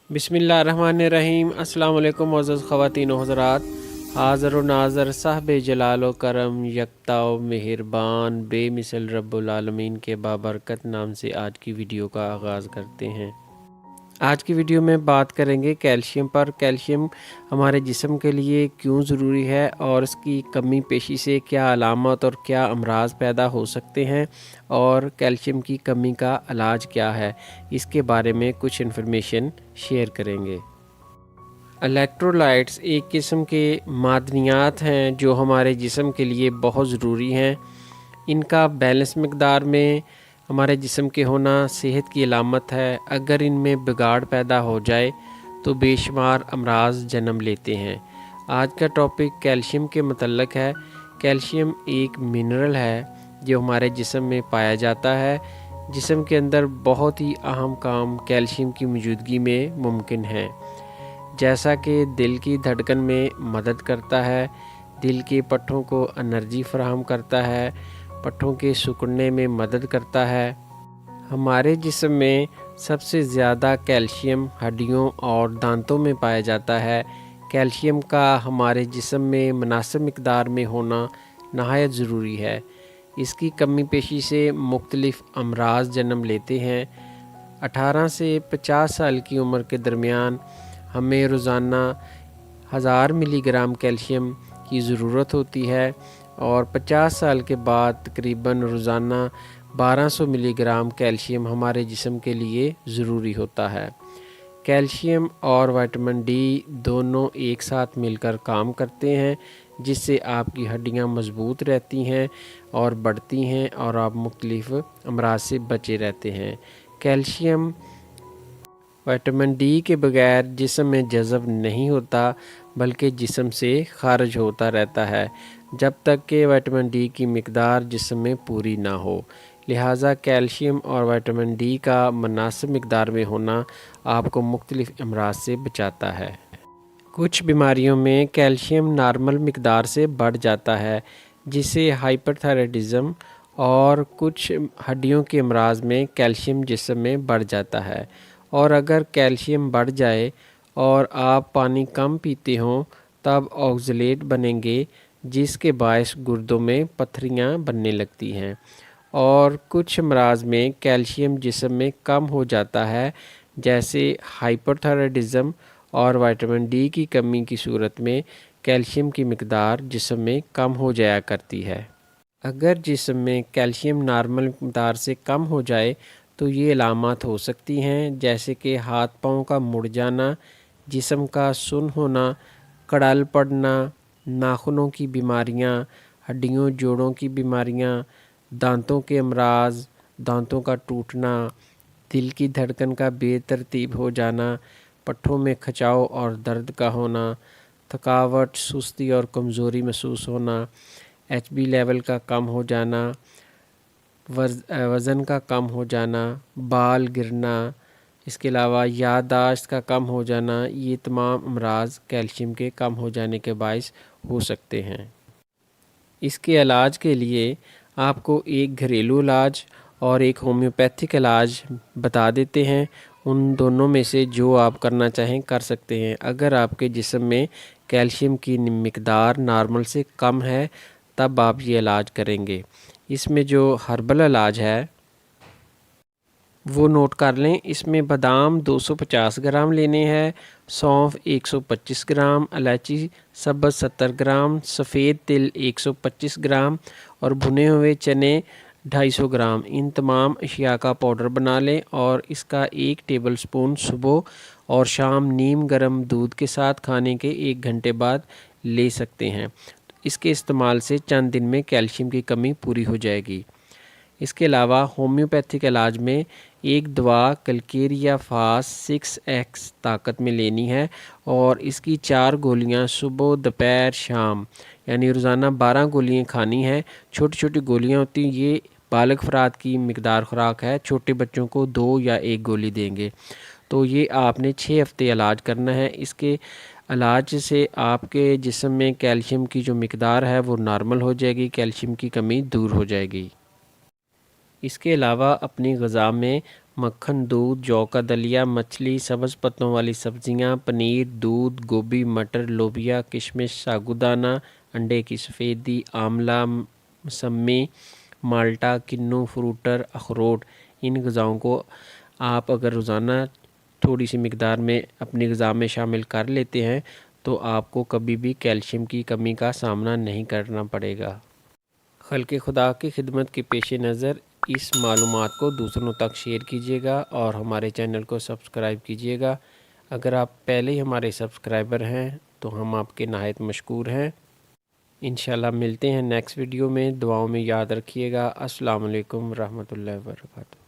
बिस्मिल्लाहिर्रहमानिर्रहीम। अस्सलाम वालेकुम मुअज़्ज़ज़ ख़वातीन व हज़रात। हाज़िर व नाज़िर साहिब जलाल व करम यकता व मेहरबान बेमिसल रब्बुल आलमीन के बाबरकत नाम से आज की वीडियो का आगाज़ करते हैं। आज की वीडियो में बात करेंगे कैल्शियम पर। कैल्शियम हमारे जिस्म के लिए क्यों ज़रूरी है और इसकी कमी पेशी से क्या अलामत और क्या अमराज पैदा हो सकते हैं और कैल्शियम की कमी का इलाज क्या है, इसके बारे में कुछ इन्फॉर्मेशन शेयर करेंगे। इलेक्ट्रोलाइट्स एक किस्म के मादनियात हैं जो हमारे जिस्म के लिए बहुत ज़रूरी हैं। इनका बैलेंस मकदार में हमारे जिस्म के होना सेहत की अलामत है। अगर इनमें बिगाड़ पैदा हो जाए तो बेशुमार अमराज जन्म लेते हैं। आज का टॉपिक कैल्शियम के मतलब है। कैल्शियम एक मिनरल है जो हमारे जिस्म में पाया जाता है। जिस्म के अंदर बहुत ही अहम काम कैल्शियम की मौजूदगी में मुमकिन है, जैसा कि दिल की धड़कन में मदद करता है, दिल के पट्टों को एनर्जी फराहम करता है, पट्टों के सिकुड़ने में मदद करता है। हमारे जिस्म में सबसे ज़्यादा कैल्शियम हड्डियों और दांतों में पाया जाता है। कैल्शियम का हमारे जिस्म में मुनासिब मिक़दार में होना नहायत ज़रूरी है। इसकी कमी पेशी से मुख्तलिफ़ अमराज जन्म लेते हैं। 18 से 50 साल की उम्र के दरमियान हमें रोज़ाना 1000 मिलीग्राम कैल्शियम की ज़रूरत होती है और 50 साल के बाद तकरीबन रोज़ाना 1200 मिलीग्राम कैल्शियम हमारे जिस्म के लिए ज़रूरी होता है। कैल्शियम और विटामिन डी दोनों एक साथ मिलकर काम करते हैं, जिससे आपकी हड्डियां मज़बूत रहती हैं और बढ़ती हैं और आप मुख्तलिफ़ अमराज से बचे रहते हैं। कैल्शियम विटामिन डी के बगैर जिस्म में जज़ब नहीं होता, बल्कि जिस्म से खारिज होता रहता है जब तक कि विटामिन डी की मिक़दार जिस्म में पूरी ना हो। लिहाजा कैल्शियम और विटामिन डी का मुनासिब मिक़दार में होना आपको मुख्तलिफ़ अमराज से बचाता है। कुछ बीमारियों में कैल्शियम नॉर्मल मिक़दार से बढ़ जाता है, जिसे हाइपरथायराइडिज़म, और कुछ हड्डियों के अमराज में कैल्शियम जिस्म में बढ़ जाता है। और अगर कैल्शियम बढ़ जाए और आप पानी कम पीते हों तब ऑक्सलेट बनेंगे, जिसके बायस गुर्दों में पत्थरियाँ बनने लगती हैं। और कुछ अमराज में कैल्शियम जिस्म में कम हो जाता है, जैसे हाइपरथायराइडिज़म और विटामिन डी की कमी की सूरत में कैल्शियम की मिक़दार जिस्म में कम हो जाया करती है। अगर जिस्म में कैल्शियम नॉर्मल मिक़दार से कम हो जाए तो ये अलामत हो सकती हैं, जैसे कि हाथ पाँव का मुड़ जाना, जिस्म का सुन्न होना, कड़ल पड़ना, नाखूनों की बीमारियां, हड्डियों जोड़ों की बीमारियां, दांतों के अमराज, दांतों का टूटना, दिल की धड़कन का बेतरतीब हो जाना, पट्ठों में खिंचाव और दर्द का होना, थकावट, सुस्ती और कमज़ोरी महसूस होना, एचबी लेवल का कम हो जाना, वज़न का कम हो जाना, बाल गिरना, इसके अलावा याददाश्त का कम हो जाना, ये तमाम अमराज कैल्शियम के कम हो जाने के बायस हो सकते हैं। इसके इलाज के लिए आपको एक घरेलू इलाज और एक होम्योपैथिक इलाज बता देते हैं। उन दोनों में से जो आप करना चाहें कर सकते हैं। अगर आपके जिस्म में कैल्शियम की मिक़दार नॉर्मल से कम है तब आप ये इलाज करेंगे। इसमें जो हर्बल इलाज है वो नोट कर लें। इसमें बादाम 250 ग्राम लेने हैं, सौंफ 125 ग्राम, इलायची सब्ज़ 70 ग्राम, सफ़ेद तिल 125 ग्राम और भुने हुए चने 250 ग्राम। इन तमाम अशिया का पाउडर बना लें और इसका 1 टेबल स्पून सुबह और शाम नीम गर्म दूध के साथ खाने के 1 घंटे बाद ले सकते हैं। इसके इस्तेमाल से चंद दिन में कैल्शियम की कमी पूरी हो जाएगी। इसके अलावा होम्योपैथिक इलाज में एक दवा कलकेरिया फास 6x ताकत में लेनी है और इसकी 4 गोलियां सुबह, दोपहर, शाम, यानी रोज़ाना 12 गोलियां खानी है। छोटी छोटी गोलियां होती हैं, ये बालग अफराद की मिक़दार खुराक है। छोटे बच्चों को 2 या 1 गोली देंगे। तो ये आपने 6 हफ़्ते इलाज करना है। इसके इलाज से आपके जिस्म में कैल्शियम की जो मिक़दार है वो नॉर्मल हो जाएगी, कैल्शियम की कमी दूर हो जाएगी। इसके अलावा अपनी ग़िज़ा में मक्खन, दूध, जौ का दलिया, मछली, सब्ज़ पत्तों वाली सब्जियां, पनीर, दूध, गोभी, मटर, लोबिया, किशमिश, साबूदाना, अंडे की सफ़ेदी, आंवला, मौसमी, माल्टा, किन्नू, फ्रूटर, अखरोट। इन ग़िज़ाओं को आप अगर रोज़ाना थोड़ी सी मिकदार में अपनी ग़िज़ा में शामिल कर लेते हैं तो आपको कभी भी कैल्शियम की कमी का सामना नहीं करना पड़ेगा। खल्क़े खुदा की खिदमत के पेश नज़र इस मालूमात को दूसरों तक शेयर कीजिएगा और हमारे चैनल को सब्सक्राइब कीजिएगा। अगर आप पहले ही हमारे सब्सक्राइबर हैं तो हम आपके नहायत मशकूर हैं। इंशाल्लाह मिलते हैं नेक्स्ट वीडियो में। दुआओं में याद रखिएगा। अस्सलाम वालेकुम रहमतुल्लाहि व बरकातहू।